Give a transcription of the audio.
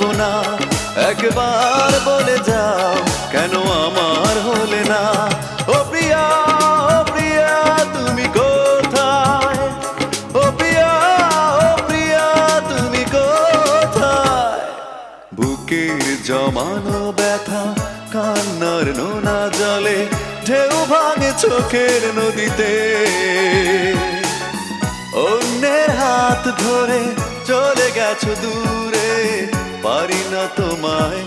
পারবো না। একবার বলে যাও কেন আমার হলে না। ও প্রিয়া, ও প্রিয়া তুমি কোথায়? ও প্রিয়া, ও প্রিয়া তুমি কোথায়? বুকের জমানো ব্যথা কান্নার নোনা জলে ঢেউ ভাঙে চোখের নদীতে। অন্যের হাত ধরে চলে গেছো দূরে, পারি না তোমায়